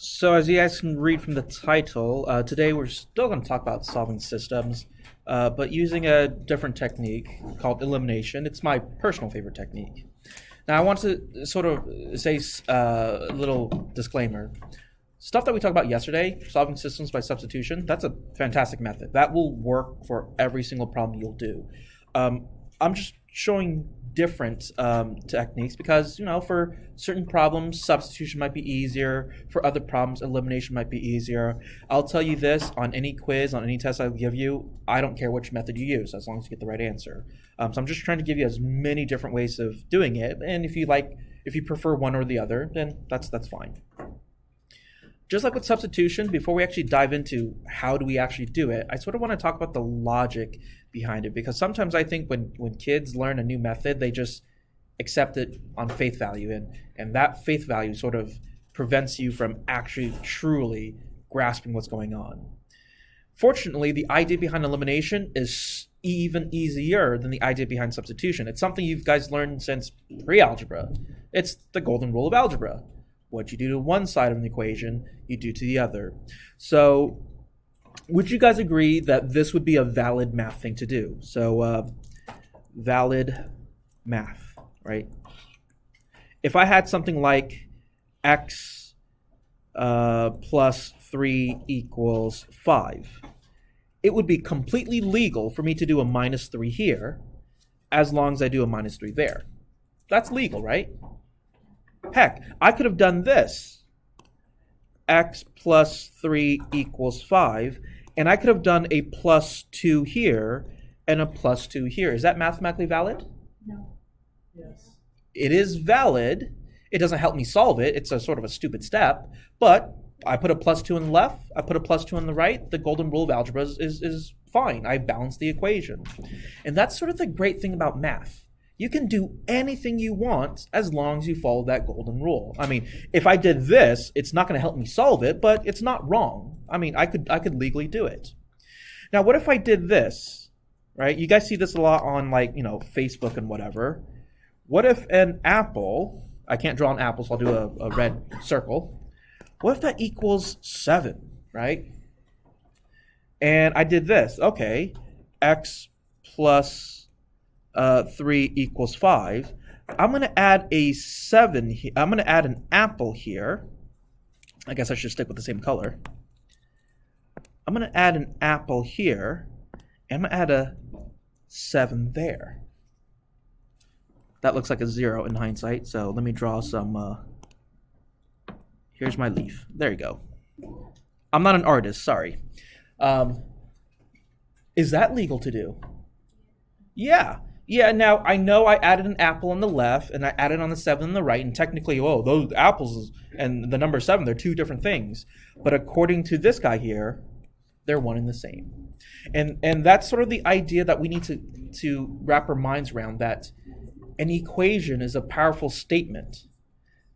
So, as you guys can read from the title, today we're still going to talk about solving systems, but using a different technique called elimination. It's my personal favorite technique. Now, I want to sort of say a little disclaimer. Stuff that we talked about yesterday, solving systems by substitution, that's a fantastic method. That will work for every single problem you'll do. I'm just showing different techniques because, for certain problems, substitution might be easier. For other problems, elimination might be easier. I'll tell you this, on any quiz, on any test I'll give you, I don't care which method you use as long as you get the right answer. So I'm just trying to give you as many different ways of doing it. And if you prefer one or the other, then that's fine. Just like with substitution, before we actually dive into how do we actually do it, I sort of want to talk about the logic behind it, because sometimes I think when kids learn a new method, they just accept it on faith value, and that faith value sort of prevents you from actually truly grasping what's going on. Fortunately, the idea behind elimination is even easier than the idea behind substitution. It's something you guys learned since pre-algebra. It's the golden rule of algebra. What you do to one side of an equation, you do to the other. So would you guys agree that this would be a valid math thing to do? So valid math, right? If I had something like x plus 3 equals 5, it would be completely legal for me to do a minus 3 here as long as I do a minus 3 there. That's legal, right? Heck, I could have done this. X plus 3 equals 5. And I could have done a plus 2 here and a plus 2 here. Is that mathematically valid? No. Yes. It is valid. It doesn't help me solve it. It's a sort of a stupid step. But I put a plus 2 on the left. I put a plus 2 on the right. The golden rule of algebra is fine. I balance the equation. And that's sort of the great thing about math. You can do anything you want as long as you follow that golden rule. I mean, if I did this, it's not going to help me solve it, but it's not wrong. I mean, I could legally do it. Now, what if I did this, right? You guys see this a lot on Facebook and whatever. What if an apple, I can't draw an apple, so I'll do a red circle. What if that equals 7, right? And I did this. Okay, x plus 3 equals 5. I'm going to add a 7 here. I'm going to add an apple here. I guess I should stick with the same color. I'm going to add an apple here, and I'm going to add a 7 there. That looks like a 0 in hindsight, so let me draw some. Here's my leaf. There you go. I'm not an artist, sorry. Is that legal to do? Yeah. Yeah, now I know I added an apple on the left and I added on the 7 on the right, and technically, those apples and the number 7, they're two different things. But according to this guy here, they're one and the same. And that's sort of the idea that we need to wrap our minds around, that an equation is a powerful statement.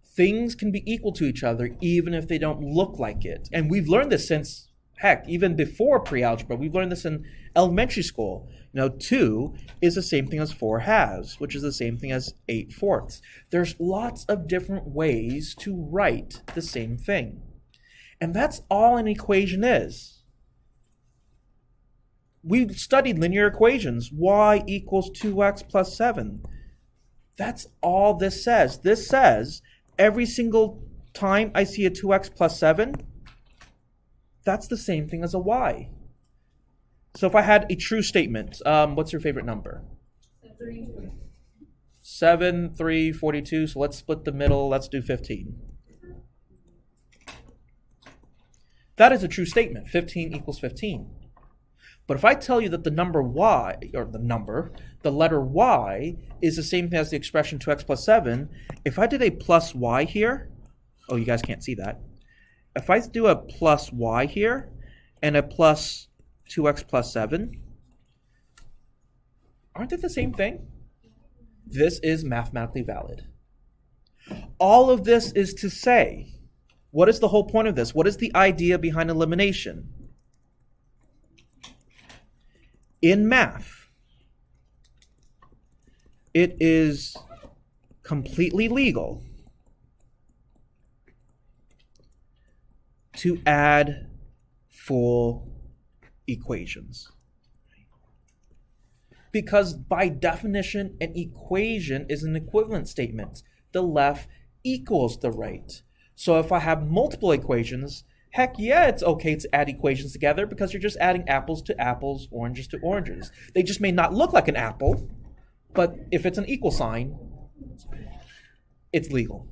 Things can be equal to each other even if they don't look like it. And we've learned this since, heck, even before pre-algebra. We've learned this in elementary school. 2 is the same thing as 4 halves, which is the same thing as 8 fourths. There's lots of different ways to write the same thing. And that's all an equation is. We've studied linear equations. Y equals 2x plus 7. That's all this says. This says every single time I see a 2x plus 7, that's the same thing as a y. So if I had a true statement, what's your favorite number? 3. 7, 3, 42. So let's split the middle. Let's do 15. That is a true statement. 15 equals 15. But if I tell you that the number y, or the letter y, is the same thing as the expression 2x plus 7, if I did a plus y here, you guys can't see that. If I do a plus y here and a plus 2x plus 7, aren't they the same thing? This is mathematically valid. All of this is to say, what is the whole point of this? What is the idea behind elimination? In math, it is completely legal to add full equations. Because by definition, an equation is an equivalent statement. The left equals the right. So if I have multiple equations, heck yeah, it's okay to add equations together because you're just adding apples to apples, oranges to oranges. They just may not look like an apple, but if it's an equal sign, it's legal.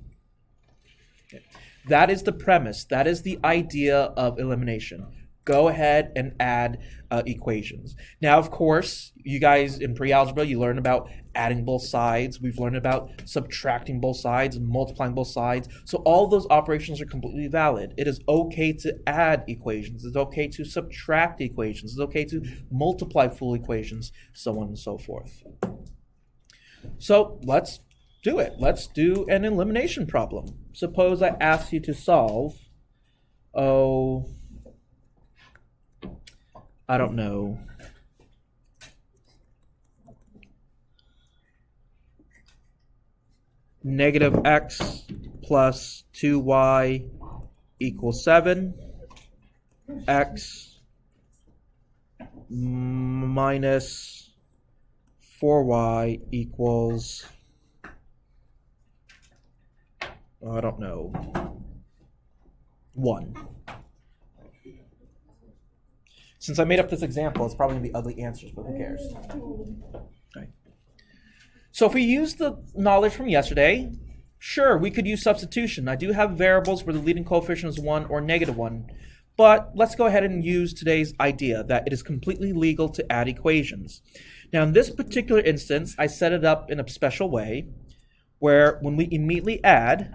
Okay. That is the premise. That is the idea of elimination. Go ahead and add equations. Now, of course, you guys in pre-algebra, you learn about adding both sides. We've learned about subtracting both sides, multiplying both sides. So all those operations are completely valid. It is okay to add equations. It's okay to subtract equations. It's okay to multiply full equations, so on and so forth. So let's do it. Let's do an elimination problem. Suppose I ask you to solve, I don't know, negative x plus 2y equals 7, x minus 4y equals, I don't know, 1. Since I made up this example, it's probably going to be ugly answers, but who cares? Okay. So if we use the knowledge from yesterday, sure, we could use substitution. I do have variables where the leading coefficient is 1 or negative 1. But let's go ahead and use today's idea that it is completely legal to add equations. Now, in this particular instance, I set it up in a special way where when we immediately add,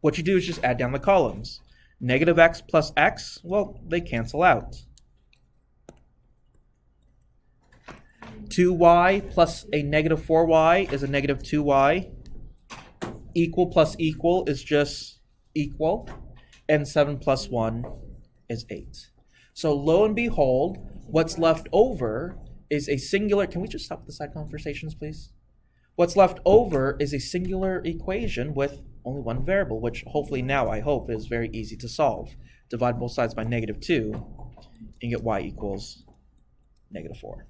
what you do is just add down the columns. Negative x plus x, well, they cancel out. 2y plus a negative 4y is a negative 2y. Equal plus equal is just equal. And 7 plus 1 is 8. So lo and behold, what's left over is a singular... Can we just stop the side conversations, please? What's left over is a singular equation with only one variable, which hopefully now, I hope, is very easy to solve. Divide both sides by negative 2 and get y equals negative 4.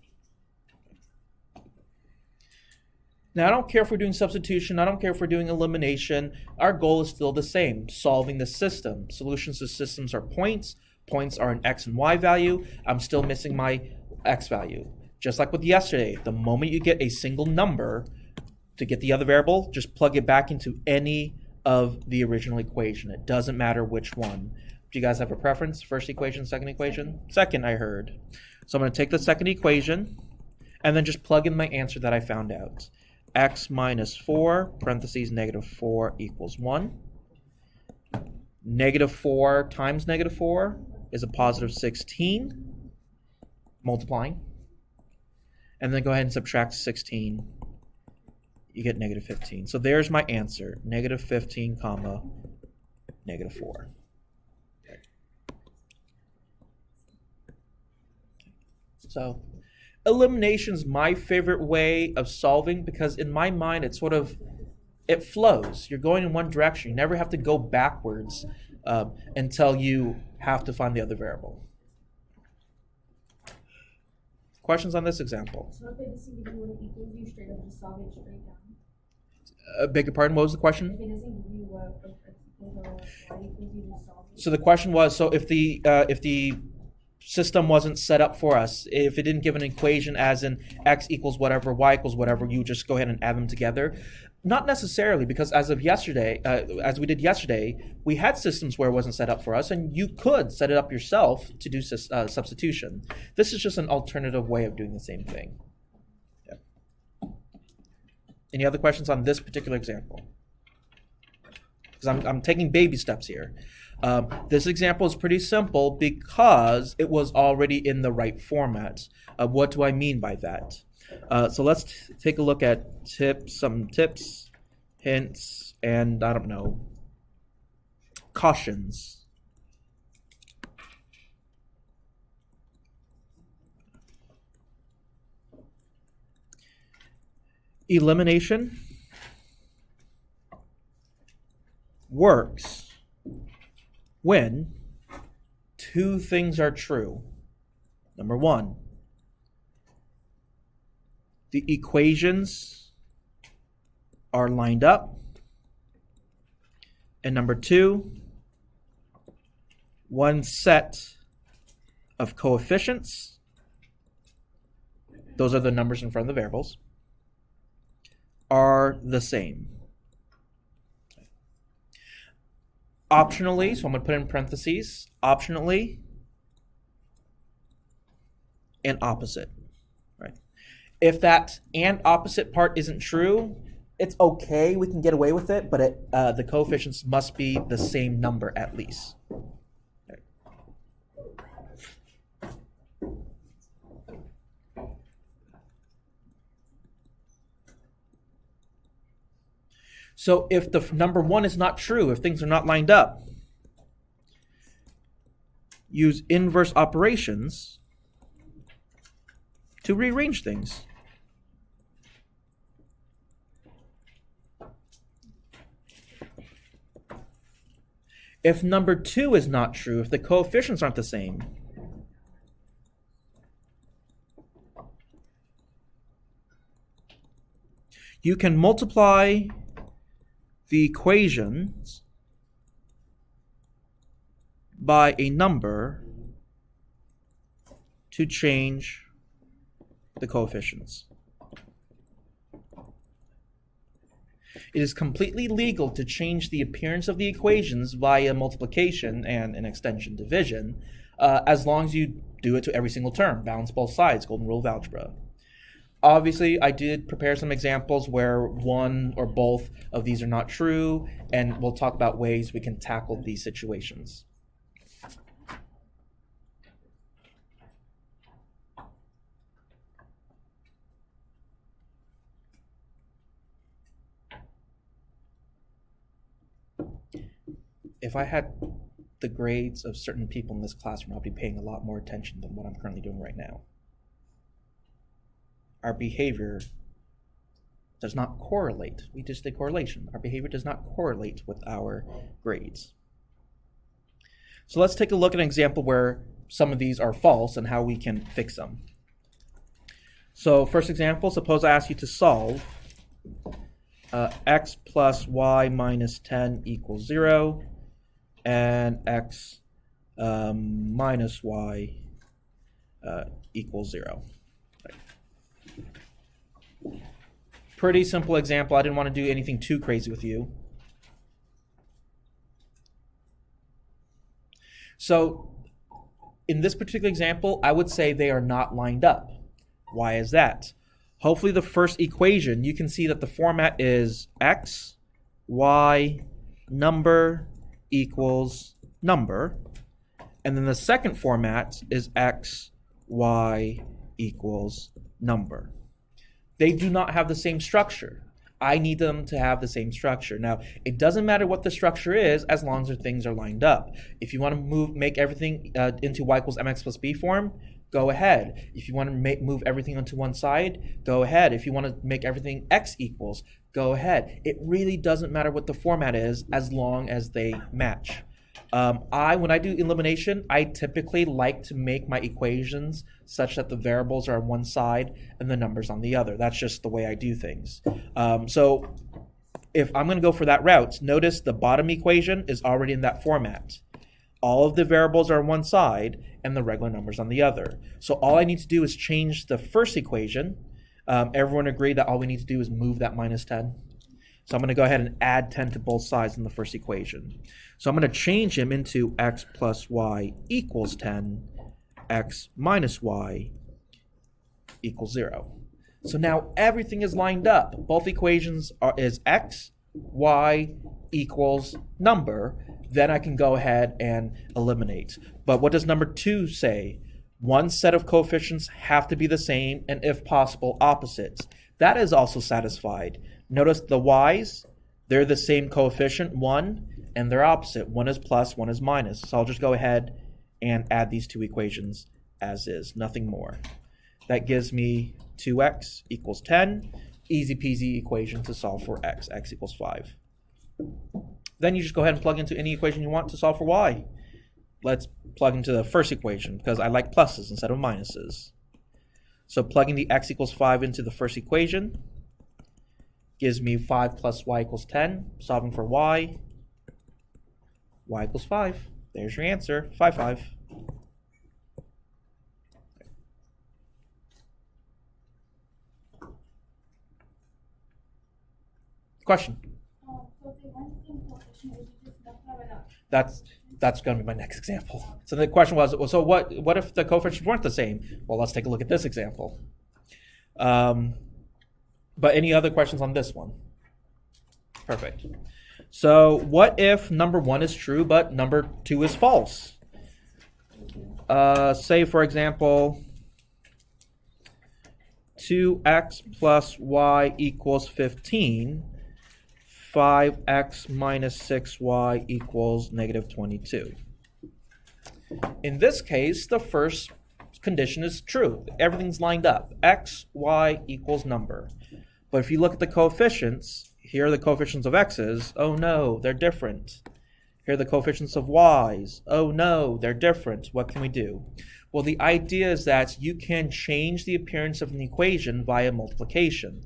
Now, I don't care if we're doing substitution. I don't care if we're doing elimination. Our goal is still the same, solving the system. Solutions to systems are points. Points are an x and y value. I'm still missing my x value. Just like with yesterday, the moment you get a single number, to get the other variable, just plug it back into any of the original equation. It doesn't matter which one. Do you guys have a preference? First equation, second equation? Second, I heard. So I'm going to take the second equation and then just plug in my answer that I found out. X minus 4, parentheses, negative 4 equals 1. Negative 4 times negative 4 is a positive 16, multiplying. And then go ahead and subtract 16. You get negative 15. So there's my answer, negative 15, comma, negative 4. So elimination is my favorite way of solving because in my mind it flows. You're going in one direction. You never have to go backwards until you have to find the other variable. Questions on this example? So if it doesn't give you what it equals, you straight up just solve it straight down. Beg your pardon, what was the question? If it doesn't give you what x equals or y equals, you just solve it. So the question was, so if the system wasn't set up for us, if it didn't give an equation as in x equals whatever, y equals whatever, you just go ahead and add them together? Not necessarily, because as of yesterday, as we did yesterday, we had systems where it wasn't set up for us, and you could set it up yourself to do substitution. This is just an alternative way of doing the same thing. Yeah. Any other questions on this particular example? Because I'm taking baby steps here. This example is pretty simple because it was already in the right format. What do I mean by that? So let's take a look at some tips, hints, and I don't know, cautions. Elimination works when two things are true. Number one, the equations are lined up. And number two, one set of coefficients, those are the numbers in front of the variables, are the same. Optionally, so I'm going to put in parentheses, optionally, and opposite. Right? If that and opposite part isn't true, it's okay, we can get away with it, but the coefficients must be the same number at least. Okay. So if the number one is not true, if things are not lined up, use inverse operations to rearrange things. If number two is not true, if the coefficients aren't the same, you can multiply the equations by a number to change the coefficients. It is completely legal to change the appearance of the equations via multiplication and an extension division, as long as you do it to every single term. Balance both sides, golden rule of algebra. Obviously, I did prepare some examples where one or both of these are not true, and we'll talk about ways we can tackle these situations. If I had the grades of certain people in this classroom, I'd be paying a lot more attention than what I'm currently doing right now. Our behavior does not correlate. We just did correlation. Our behavior does not correlate with our grades. So let's take a look at an example where some of these are false and how we can fix them. So first example, suppose I ask you to solve x plus y minus 10 equals 0 and x minus y equals 0. Pretty simple example. I didn't want to do anything too crazy with you. So in this particular example, I would say they are not lined up. Why is that? Hopefully the first equation, you can see that the format is x, y, number equals number. And then the second format is x, y equals number. They do not have the same structure. I need them to have the same structure. Now, it doesn't matter what the structure is as long as the things are lined up. If you want to make everything into y equals mx plus b form, go ahead. If you want to move everything onto one side, go ahead. If you want to make everything x equals, go ahead. It really doesn't matter what the format is as long as they match. When I do elimination, I typically like to make my equations such that the variables are on one side and the numbers on the other. That's just the way I do things. So if I'm going to go for that route, notice the bottom equation is already in that format. All of the variables are on one side and the regular numbers on the other. So all I need to do is change the first equation. Everyone agreed that all we need to do is move that minus 10. So I'm going to go ahead and add 10 to both sides in the first equation. So I'm going to change him into x plus y equals 10, x minus y equals 0. So now everything is lined up. Both equations is x, y equals number. Then I can go ahead and eliminate. But what does number 2 say? One set of coefficients have to be the same and, if possible, opposites. That is also satisfied. Notice the y's, they're the same coefficient, 1, and they're opposite. One is plus, one is minus. So I'll just go ahead and add these two equations as is, nothing more. That gives me 2x equals 10. Easy peasy equation to solve for x. X equals 5. Then you just go ahead and plug into any equation you want to solve for y. Let's plug into the first equation because I like pluses instead of minuses. So plugging the x equals 5 into the first equation gives me 5 plus y equals 10. Solving for y equals 5. There's your answer, 5. Question? So if they weren't the same coefficient, would you just multiply by that? That's going to be my next example. So the question was, well, so what if the coefficients weren't the same? Well, let's take a look at this example. But any other questions on this one? Perfect. So what if number 1 is true, but number 2 is false? Say, for example, 2x plus y equals 15. 5x minus 6y equals negative 22. In this case, the first condition is true. Everything's lined up. X, y equals number. But if you look at the coefficients, here are the coefficients of x's. Oh no, they're different. Here are the coefficients of y's. Oh no, they're different. What can we do? Well, the idea is that you can change the appearance of an equation via multiplication.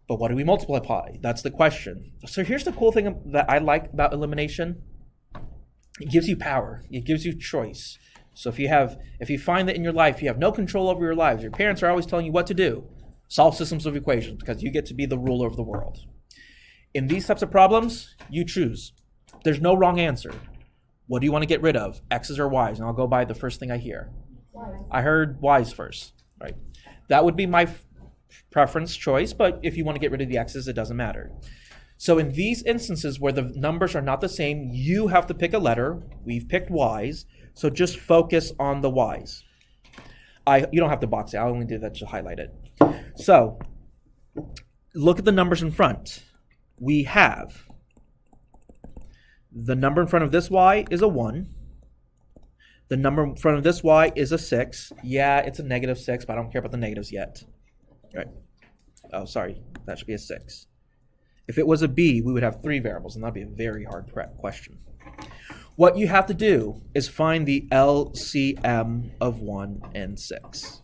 But what do we multiply by? That's the question. So here's the cool thing that I like about elimination. It gives you power. It gives you choice. So if you find that in your life you have no control over your lives, your parents are always telling you what to do, solve systems of equations because you get to be the ruler of the world. In these types of problems, you choose. There's no wrong answer. What do you want to get rid of? X's or Y's? And I'll go by the first thing I hear. I heard Y's first, right? That would be my preference choice, but if you want to get rid of the x's, it doesn't matter. So in these instances where the numbers are not the same, you have to pick a letter. We've picked y's, so just focus on the y's. You don't have to box it. I only did that to highlight it. So look at the numbers in front. We have the number in front of this y is a 1. The number in front of this y is a 6. Yeah, it's a negative 6, but I don't care about the negatives yet. Right. Oh, sorry. That should be a 6. If it was a b, we would have 3 variables, and that'd be a very hard question. What you have to do is find the LCM of 1 and 6.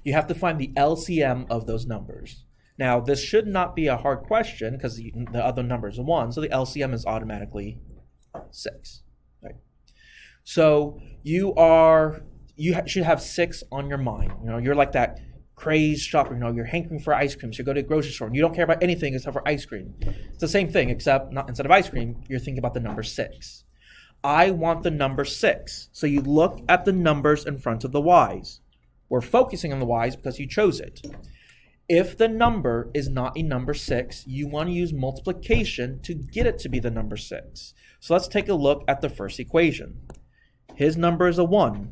You have to find the LCM of those numbers. Now, this should not be a hard question because the other number is a 1, so the LCM is automatically 6. Right. So you should have 6 on your mind. You're like that crazed shopper. You're hankering for ice cream, so you go to the grocery store and you don't care about anything except for ice cream. It's the same thing, except instead of ice cream, you're thinking about the number 6. I want the number 6. So you look at the numbers in front of the y's. We're focusing on the y's because you chose it. If the number is not a number 6, you want to use multiplication to get it to be the number 6. So let's take a look at the first equation. His number is a 1.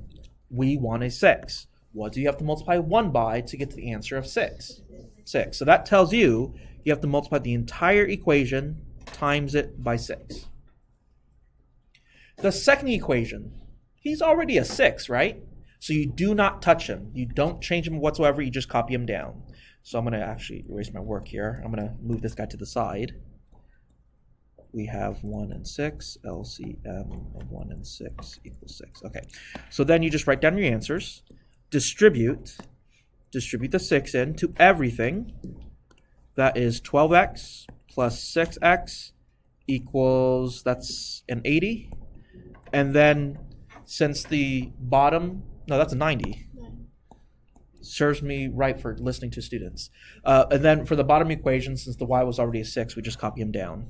We want a 6. What do you have to multiply 1 by to get to the answer of 6? 6. So that tells you have to multiply the entire equation times it by 6. The second equation, he's already a 6, right? So you do not touch him. You don't change him whatsoever. You just copy him down. So I'm going to actually erase my work here. I'm going to move this guy to the side. We have 1 and 6. LCM of 1 and 6 equals 6. Okay. So then you just write down your answers. Distribute the 6 into everything. That is 12x plus 6x equals, that's an 80. And then since the bottom, no, that's a 90. Serves me right for listening to students. And then for the bottom equation, since the y was already a 6, we just copy him down.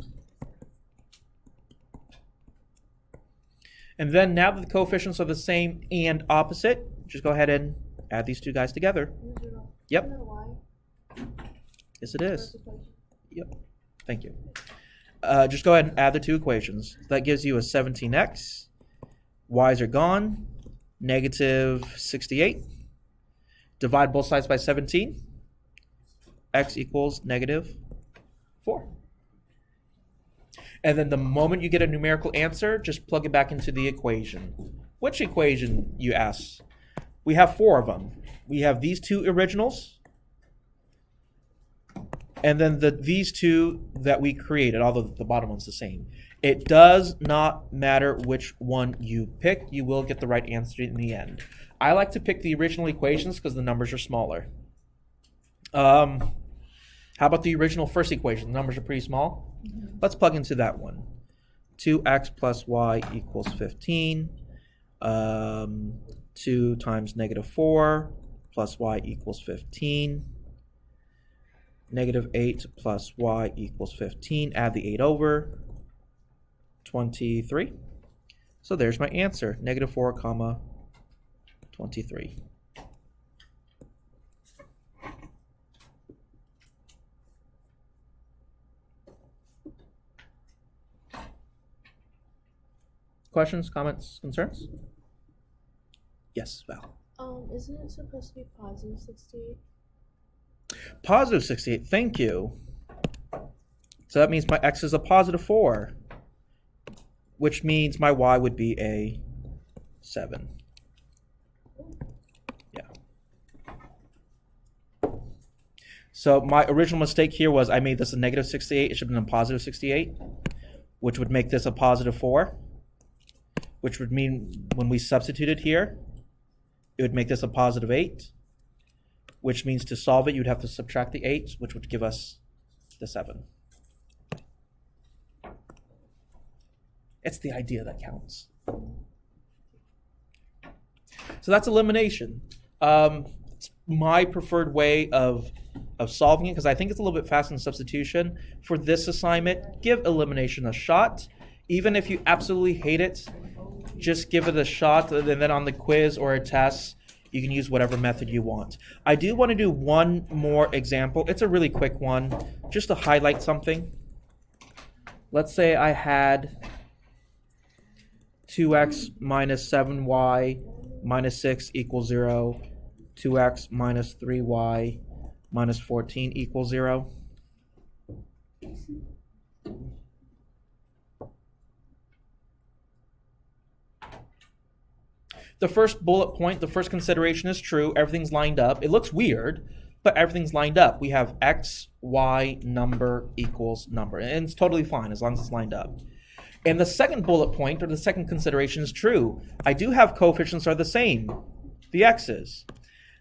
And then now that the coefficients are the same and opposite, just go ahead and add these two guys together. Yep. Yes, it is. Yep. Thank you. Just go ahead and add the two equations. That gives you a 17x. Y's are gone. Negative 68. Divide both sides by 17. X equals negative 4. And then the moment you get a numerical answer, just plug it back into the equation. Which equation, you ask? We have 4 of them. We have these two originals. And then these two that we created, although the bottom one's the same. It does not matter which one you pick. You will get the right answer in the end. I like to pick the original equations because the numbers are smaller. How about the original first equation? The numbers are pretty small. Let's plug into that one. 2x plus y equals 15. 2 times negative 4 plus y equals 15. Negative 8 plus y equals 15. Add the 8 over. 23. So there's my answer. Negative 4 comma 23. Questions, comments, concerns? Yes, Val. Isn't it supposed to be positive 68? Positive 68, thank you. So that means my x is a positive 4, which means my y would be a 7. Yeah. So my original mistake here was I made this a negative 68. It should have been a positive 68, which would make this a positive 4, which would mean when we substituted here, it would make this a positive 8, which means to solve it, you'd have to subtract the 8, which would give us the 7. It's the idea that counts. So that's elimination. It's my preferred way of solving it because I think it's a little bit faster than substitution. For this assignment, give elimination a shot. Even if you absolutely hate it, just give it a shot, and then on the quiz or a test, you can use whatever method you want. I do want to do one more example. It's a really quick one, just to highlight something. Let's say I had 2x minus 7y minus 6 equals 0, 2x minus 3y minus 14 equals 0. The first bullet point, the first consideration is true. Everything's lined up. It looks weird, but everything's lined up. We have x, y, number equals number. And it's totally fine as long as it's lined up. And the second bullet point, or the second consideration, is true. I do have coefficients are the same, the x's.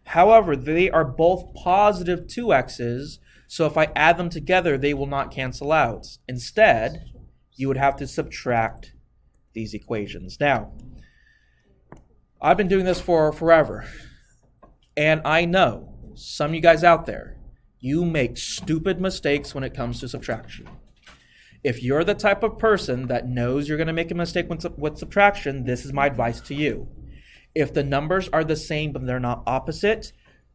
However, they are both positive 2x's, so if I add them together, they will not cancel out. Instead, you would have to subtract these equations. Now, I've been doing this for forever, and I know some of you guys out there, you make stupid mistakes when it comes to subtraction. If you're the type of person that knows you're going to make a mistake with subtraction, this is my advice to you. If the numbers are the same but they're not opposite,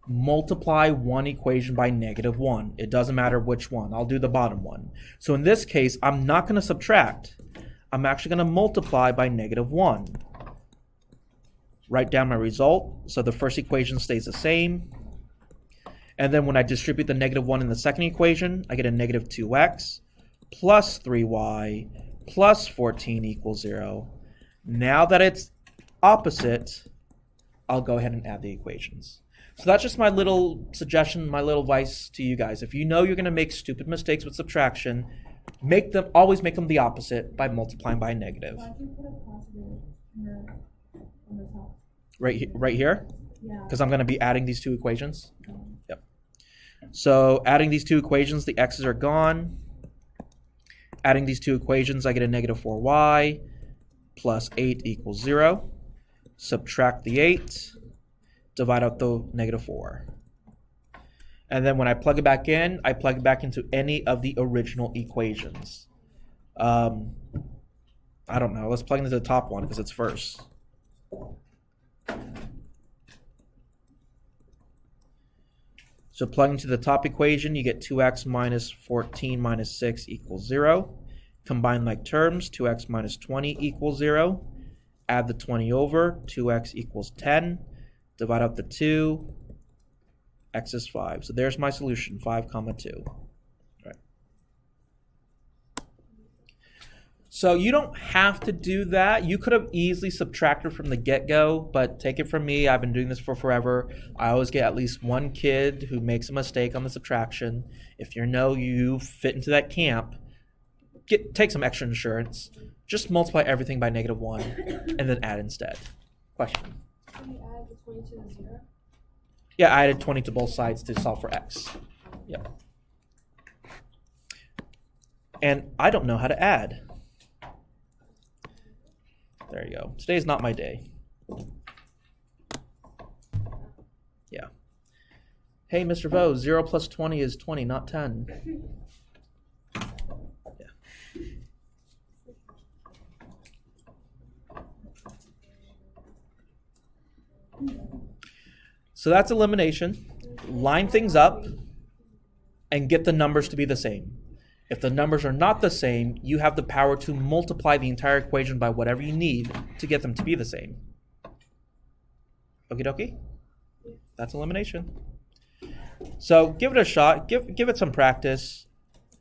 multiply one equation by negative 1. It doesn't matter which one. I'll do the bottom one. So in this case, I'm not going to subtract. I'm actually going to multiply by negative 1. Write down my result. So the first equation stays the same. And then when I distribute the negative 1 in the second equation, I get a negative 2x plus 3y plus 14 equals 0. Now that it's opposite, I'll go ahead and add the equations. So that's just my little suggestion, my little advice to you guys. If you know you're going to make stupid mistakes with subtraction, always make them the opposite by multiplying by a negative. Why'd you put a positive on the top? Right here? Yeah. Because I'm going to be adding these two equations. Yep. So adding these two equations, the x's are gone. Adding these two equations, I get a negative 4y plus 8 equals 0. Subtract the 8. Divide out the negative 4. And then when I plug it back in, I plug it back into any of the original equations. I don't know. Let's plug into the top one because it's first. So plug into the top equation, you get 2x minus 14 minus 6 equals 0. Combine like terms, 2x minus 20 equals 0. Add the 20 over, 2x equals 10. Divide out the 2, x is 5. So there's my solution, 5, 2. All right. So you don't have to do that. You could have easily subtracted from the get-go, but take it from me, I've been doing this for forever. I always get at least one kid who makes a mistake on the subtraction. If you fit into that camp, take some extra insurance. Just multiply everything by -1 and then add instead. Question. So you add the 20 to the 0? Yeah, I added 20 to both sides to solve for x. Yeah. And I don't know how to add. There you go. Today's not my day. Yeah. Hey, Mr. Vo, 0 plus 20 is 20, not 10. Yeah. So that's elimination. Line things up and get the numbers to be the same. If the numbers are not the same, you have the power to multiply the entire equation by whatever you need to get them to be the same. Okie dokie? That's elimination. So give it a shot. Give it some practice.